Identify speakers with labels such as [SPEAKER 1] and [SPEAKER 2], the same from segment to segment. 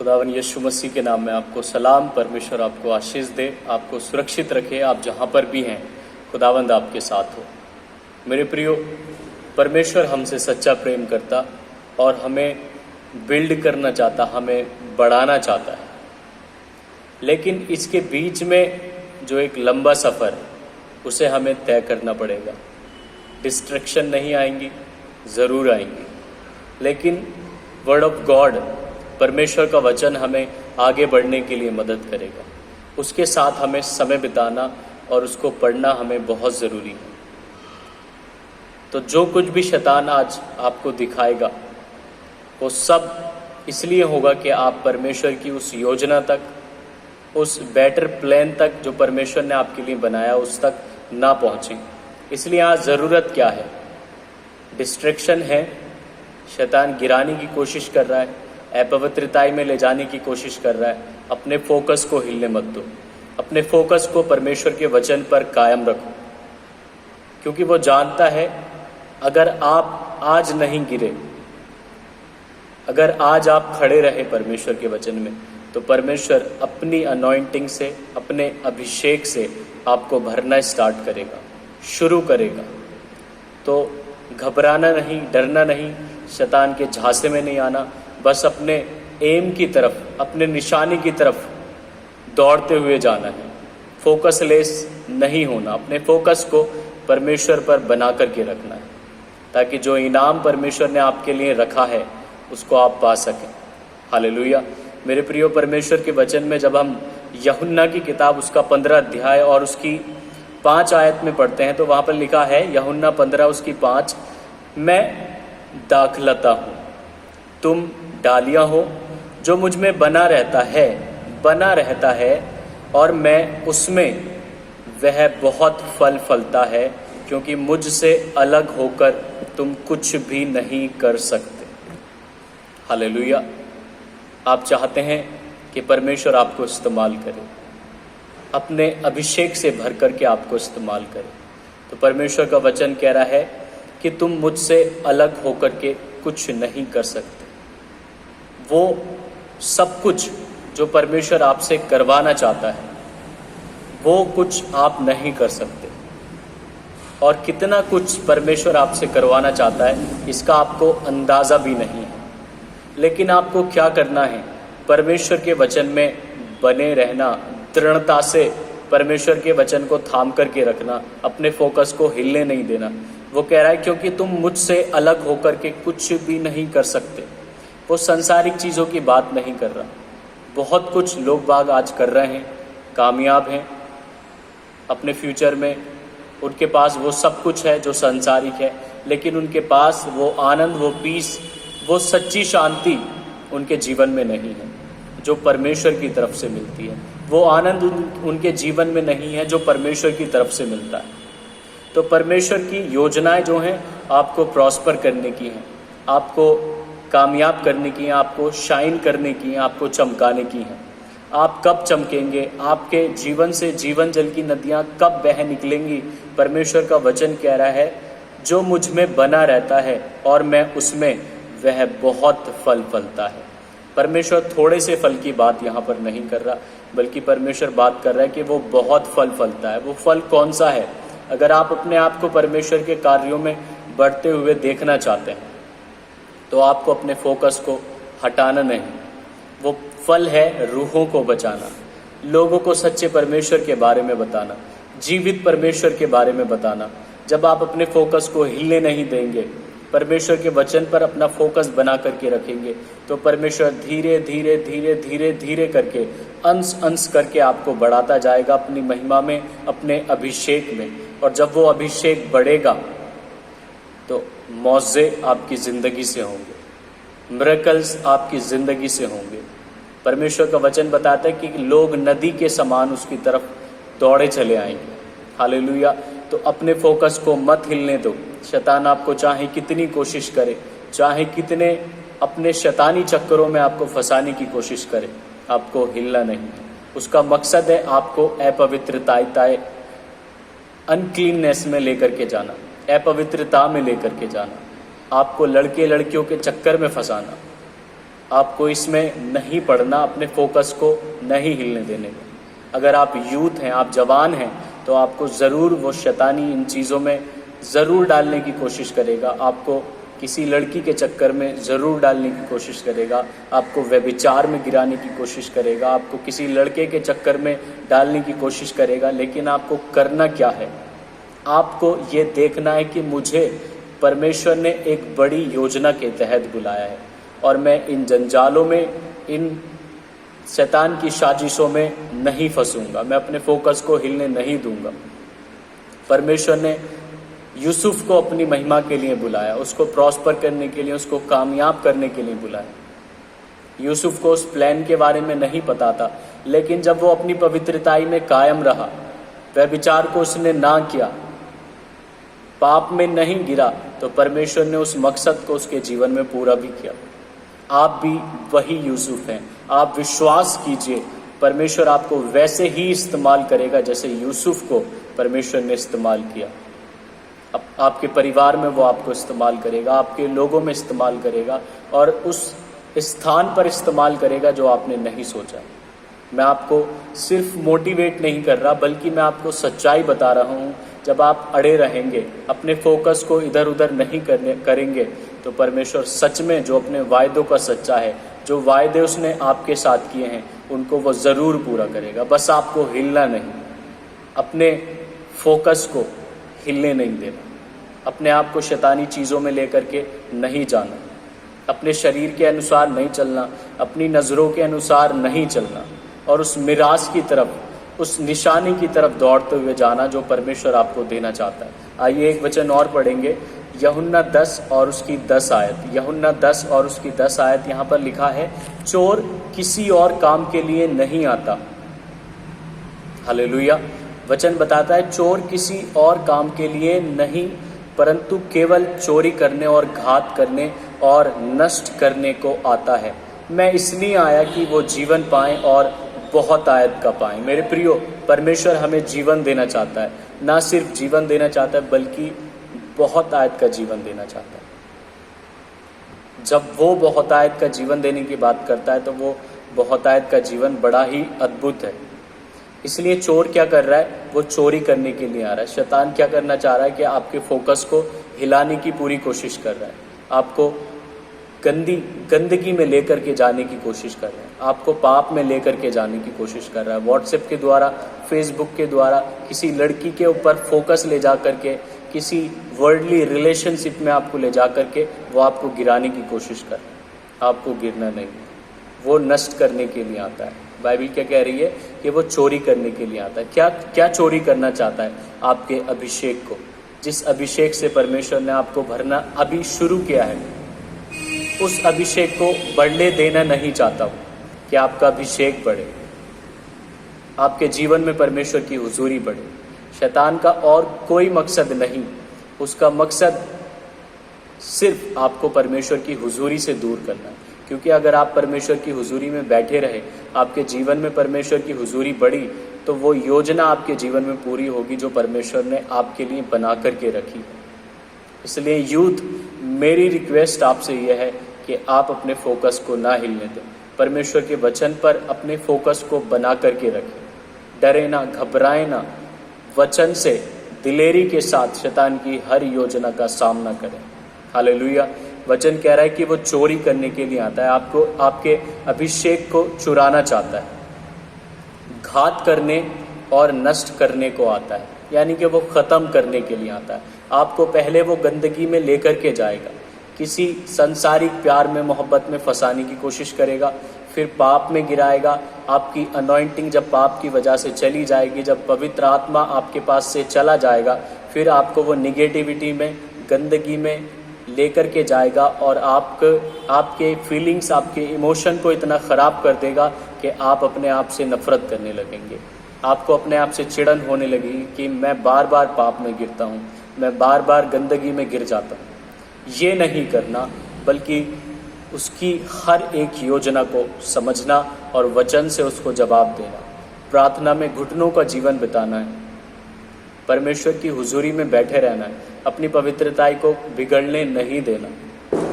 [SPEAKER 1] खुदावन यीशु मसीह के नाम में आपको सलाम। परमेश्वर आपको आशीष दे, आपको सुरक्षित रखे, आप जहाँ पर भी हैं खुदावंद आपके साथ हो। मेरे प्रियो, परमेश्वर हमसे सच्चा प्रेम करता और हमें बिल्ड करना चाहता, हमें बढ़ाना चाहता है। लेकिन इसके बीच में जो एक लंबा सफ़र उसे हमें तय करना पड़ेगा। डिस्ट्रैक्शन नहीं आएंगी, ज़रूर आएंगी, लेकिन वर्ड ऑफ गॉड, परमेश्वर का वचन हमें आगे बढ़ने के लिए मदद करेगा। उसके साथ हमें समय बिताना और उसको पढ़ना हमें बहुत ज़रूरी है। तो जो कुछ भी शैतान आज आपको दिखाएगा वो सब इसलिए होगा कि आप परमेश्वर की उस योजना तक, उस बेटर प्लान तक जो परमेश्वर ने आपके लिए बनाया उस तक ना पहुँचें। इसलिए आज ज़रूरत क्या है? डिस्ट्रैक्शन है, शैतान गिराने की कोशिश कर रहा है, अपवित्रताई में ले जाने की कोशिश कर रहा है। अपने फोकस को हिलने मत दो, अपने फोकस को परमेश्वर के वचन पर कायम रखो, क्योंकि वो जानता है अगर आप आज नहीं गिरे, अगर आज आप खड़े रहे परमेश्वर के वचन में, तो परमेश्वर अपनी अनॉइंटिंग से, अपने अभिषेक से आपको भरना स्टार्ट करेगा, शुरू करेगा। तो घबराना नहीं, डरना नहीं, शैतान के झांसे में नहीं आना, बस अपने एम की तरफ, अपने निशाने की तरफ दौड़ते हुए जाना है। फोकस लेस नहीं होना, अपने फोकस को परमेश्वर पर बना करके रखना है, ताकि जो इनाम परमेश्वर ने आपके लिए रखा है उसको आप पा सकें। हालेलुया। मेरे प्रियो, परमेश्वर के वचन में जब हम यूहन्ना की किताब उसका 15 अध्याय और उसकी 5 आयत में पढ़ते हैं तो वहाँ पर लिखा है, यूहन्ना 15 उसकी 5, मैं दाखलता हूँ, तुम डालियाँ हो। जो मुझ में बना रहता है और मैं उसमें, वह बहुत फल फलता है, क्योंकि मुझसे अलग होकर तुम कुछ भी नहीं कर सकते। हालेलुया। आप चाहते हैं कि परमेश्वर आपको इस्तेमाल करे, अपने अभिषेक से भर करके आपको इस्तेमाल करे, तो परमेश्वर का वचन कह रहा है कि तुम मुझसे अलग होकर के कुछ नहीं कर सकते। वो सब कुछ जो परमेश्वर आपसे करवाना चाहता है वो कुछ आप नहीं कर सकते, और कितना कुछ परमेश्वर आपसे करवाना चाहता है इसका आपको अंदाज़ा भी नहीं है। लेकिन आपको क्या करना है? परमेश्वर के वचन में बने रहना, दृढ़ता से परमेश्वर के वचन को थाम करके रखना, अपने फोकस को हिलने नहीं देना। वो कह रहा है क्योंकि तुम मुझसे अलग होकर के कुछ भी नहीं कर सकते। वो संसारिक चीज़ों की बात नहीं कर रहा। बहुत कुछ लोग बाग आज कर रहे हैं, कामयाब हैं अपने फ्यूचर में, उनके पास वो सब कुछ है जो संसारिक है, लेकिन उनके पास वो आनंद, वो पीस, वो सच्ची शांति उनके जीवन में नहीं है जो परमेश्वर की तरफ से मिलती है। वो आनंद उनके जीवन में नहीं है जो परमेश्वर की तरफ से मिलता है। तो परमेश्वर की योजनाएं जो हैं आपको प्रॉस्पर करने की हैं, आपको कामयाब करने की हैं, आपको शाइन करने की हैं, आपको चमकाने की हैं। आप कब चमकेंगे? आपके जीवन से जीवन जल की नदियाँ कब बह निकलेंगी? परमेश्वर का वचन कह रहा है, जो मुझ में बना रहता है और मैं उसमें, वह बहुत फल फलता है। परमेश्वर थोड़े से फल की बात यहाँ पर नहीं कर रहा, बल्कि परमेश्वर बात कर रहा है कि वो बहुत फल फलता है। वो फल कौन सा है? अगर आप अपने आप को परमेश्वर के कार्यों में बढ़ते हुए देखना चाहते हैं तो आपको अपने फोकस को हटाना नहीं। वो फल है रूहों को बचाना, लोगों को सच्चे परमेश्वर के बारे में बताना, जीवित परमेश्वर के बारे में बताना। जब आप अपने फोकस को हिलने नहीं देंगे, परमेश्वर के वचन पर अपना फोकस बना करके रखेंगे, तो परमेश्वर धीरे धीरे धीरे धीरे धीरे करके, अंश अंश करके आपको बढ़ाता जाएगा अपनी महिमा में, अपने अभिषेक में। और जब वो अभिषेक बढ़ेगा तो मौजे आपकी ज़िंदगी से होंगे, मिरेकल्स आपकी ज़िंदगी से होंगे। परमेश्वर का वचन बताता है कि लोग नदी के समान उसकी तरफ दौड़े चले आएंगे। हालेलुया। तो अपने फोकस को मत हिलने दो। शैतान आपको चाहे कितनी कोशिश करे, चाहे कितने अपने शैतानी चक्करों में आपको फंसाने की कोशिश करे, आपको हिलना नहीं। उसका मकसद है आपको अपवित्रताएं, अनक्लीननेस में लेकर के जाना, अपवित्रता में लेकर के जाना, आपको लड़के लड़कियों के चक्कर में फंसाना, आपको इसमें नहीं पड़ना, अपने फोकस को नहीं हिलने देने का। अगर आप यूथ हैं, आप जवान हैं, तो आपको ज़रूर वो शैतानी इन चीज़ों में ज़रूर डालने की कोशिश करेगा, आपको किसी लड़की के चक्कर में ज़रूर डालने की कोशिश करेगा, आपको व्यभिचार में गिराने की कोशिश करेगा, आपको किसी लड़के के चक्कर में डालने की कोशिश करेगा। लेकिन आपको करना क्या है? आपको ये देखना है कि मुझे परमेश्वर ने एक बड़ी योजना के तहत बुलाया है और मैं इन जंजालों में, इन शैतान की साजिशों में नहीं फंसूंगा, मैं अपने फोकस को हिलने नहीं दूंगा। परमेश्वर ने यूसुफ को अपनी महिमा के लिए बुलाया, उसको प्रॉस्पर करने के लिए, उसको कामयाब करने के लिए बुलाया। यूसुफ को उस प्लान के बारे में नहीं पता था, लेकिन जब वो अपनी पवित्रताई में कायम रहा, व्यभिचार को उसने ना किया, पाप में नहीं गिरा, तो परमेश्वर ने उस मकसद को उसके जीवन में पूरा भी किया। आप भी वही यूसुफ हैं। आप विश्वास कीजिए, परमेश्वर आपको वैसे ही इस्तेमाल करेगा जैसे यूसुफ को परमेश्वर ने इस्तेमाल किया। आपके परिवार में वो आपको इस्तेमाल करेगा, आपके लोगों में इस्तेमाल करेगा और उस स्थान पर इस्तेमाल करेगा जो आपने नहीं सोचा। मैं आपको सिर्फ मोटिवेट नहीं कर रहा, बल्कि मैं आपको सच्चाई बता रहा हूँ। जब आप अड़े रहेंगे, अपने फोकस को इधर उधर नहीं करेंगे, तो परमेश्वर सच में जो अपने वायदों का सच्चा है, जो वायदे उसने आपके साथ किए हैं, उनको वो ज़रूर पूरा करेगा। बस आपको हिलना नहीं, अपने फोकस को हिलने नहीं देना, अपने आप को शैतानी चीज़ों में लेकर के नहीं जाना, अपने शरीर के अनुसार नहीं चलना, अपनी नज़रों के अनुसार नहीं चलना और उस मिराज की तरफ, उस निशानी की तरफ दौड़ते हुए जाना जो परमेश्वर आपको देना चाहता है। आइए एक वचन और पढ़ेंगे, यूहन्ना 10 और उसकी 10 आयत। यूहन्ना 10 और उसकी 10 आयत यहाँ पर लिखा है, चोर किसी और काम के लिए नहीं आता। हालेलुया। वचन बताता है चोर किसी और काम के लिए नहीं, परंतु केवल चोरी करने और घात करने और नष्ट करने को आता है। मैं इसलिए आया कि वो जीवन पाएं और बहुत आयत का पाएं। मेरे प्रियो, परमेश्वर हमें जीवन देना चाहता है, ना सिर्फ जीवन देना चाहता है बल्कि बहुत आयत का जीवन देना चाहता है। जब वो बहुत आयत का जीवन देने की बात करता है तो वो बहुत आयत का जीवन बड़ा ही अद्भुत है। इसलिए चोर क्या कर रहा है? वो चोरी करने के लिए आ रहा है। शैतान क्या करना चाह रहा है कि आपके फोकस को हिलाने की पूरी कोशिश कर रहा है, आपको गंदगी में लेकर के जाने की कोशिश कर रहा है, आपको पाप में लेकर के जाने की कोशिश कर रहा है। व्हाट्सएप के द्वारा, फेसबुक के द्वारा किसी लड़की के ऊपर फोकस ले जा करके, किसी वर्ल्डली रिलेशनशिप में आपको ले जा करके वो आपको गिराने की कोशिश कर रहा है। आपको गिरना नहीं, वो नष्ट करने के लिए आता है। बाइबल क्या कह रही है कि वो चोरी करने के लिए आता है। क्या चोरी करना चाहता है? आपके अभिषेक को, जिस अभिषेक से परमेश्वर ने आपको भरना अभी शुरू किया है, उस अभिषेक को बढ़ने देना नहीं चाहता हूँ कि आपका अभिषेक बढ़े, आपके जीवन में परमेश्वर की हुजूरी बढ़े। शैतान का और कोई मकसद नहीं, उसका मकसद सिर्फ आपको परमेश्वर की हुजूरी से दूर करना है। क्योंकि अगर आप परमेश्वर की हुजूरी में बैठे रहे, आपके जीवन में परमेश्वर की हुजूरी बढ़ी, तो वो योजना आपके जीवन में पूरी होगी जो परमेश्वर ने आपके लिए बना करके रखी है। इसलिए यूथ, मेरी रिक्वेस्ट आपसे यह है कि आप अपने फोकस को ना हिलने दें, परमेश्वर के वचन पर अपने फोकस को बना करके रखें। डरे ना, घबराए ना, वचन से दिलेरी के साथ शैतान की हर योजना का सामना करें। हालेलुया। वचन कह रहा है कि वो चोरी करने के लिए आता है, आपको, आपके अभिषेक को चुराना चाहता है, घात करने और नष्ट करने को आता है, यानी कि वो ख़त्म करने के लिए आता है। आपको पहले वो गंदगी में लेकर के जाएगा, किसी संसारिक प्यार में, मोहब्बत में फंसाने की कोशिश करेगा, फिर पाप में गिराएगा। आपकी अनॉइंटिंग जब पाप की वजह से चली जाएगी, जब पवित्र आत्मा आपके पास से चला जाएगा, फिर आपको वो निगेटिविटी में, गंदगी में लेकर के जाएगा और आपके फीलिंग्स, आपके इमोशन को इतना ख़राब कर देगा कि आप अपने आप से नफरत करने लगेंगे। आपको अपने आप से चिढ़न होने लगेगी कि मैं बार बार पाप में गिरता हूँ, मैं बार बार गंदगी में गिर जाता हूँ। ये नहीं करना, बल्कि उसकी हर एक योजना को समझना और वचन से उसको जवाब देना। प्रार्थना में घुटनों का जीवन बिताना है, परमेश्वर की हुजूरी में बैठे रहना है, अपनी पवित्रताई को बिगड़ने नहीं देना।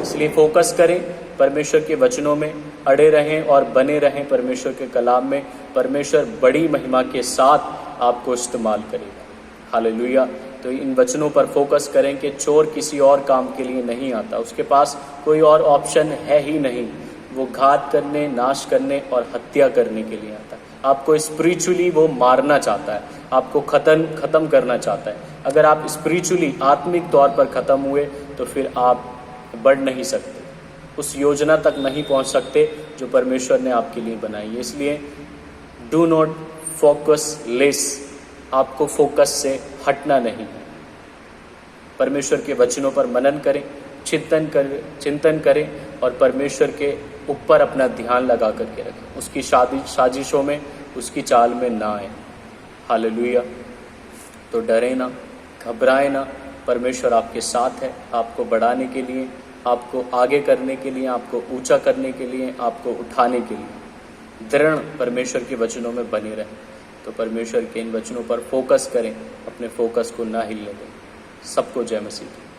[SPEAKER 1] इसलिए फोकस करें, परमेश्वर के वचनों में अड़े रहें और बने रहें परमेश्वर के कलाम में, परमेश्वर बड़ी महिमा के साथ आपको इस्तेमाल करेगा। हालेलुया। तो इन वचनों पर फोकस करें कि चोर किसी और काम के लिए नहीं आता, उसके पास कोई और ऑप्शन है ही नहीं। वो घात करने, नाश करने और हत्या करने के लिए आता है। आपको स्पिरिचुअली वो मारना चाहता है, आपको खत्म करना चाहता है। अगर आप स्पिरिचुअली आत्मिक तौर पर खत्म हुए तो फिर आप बढ़ नहीं सकते, उस योजना तक नहीं पहुंच सकते जो परमेश्वर ने आपके लिए बनाई है। इसलिए डू नॉट फोकस लेस, आपको फोकस से हटना नहीं है। परमेश्वर के वचनों पर मनन करें, चिंतन करें और परमेश्वर के ऊपर अपना ध्यान लगा करके रखें। उसकी साजिशों में, उसकी चाल में ना आए। हालेलुया। तो डरे ना, घबराए ना, परमेश्वर आपके साथ है, आपको बढ़ाने के लिए, आपको आगे करने के लिए, आपको ऊंचा करने के लिए, आपको उठाने के लिए। दृढ़ परमेश्वर के वचनों में बने रहें। तो परमेश्वर के इन वचनों पर फोकस करें, अपने फोकस को ना हिलने दें। सबको जय मसीह।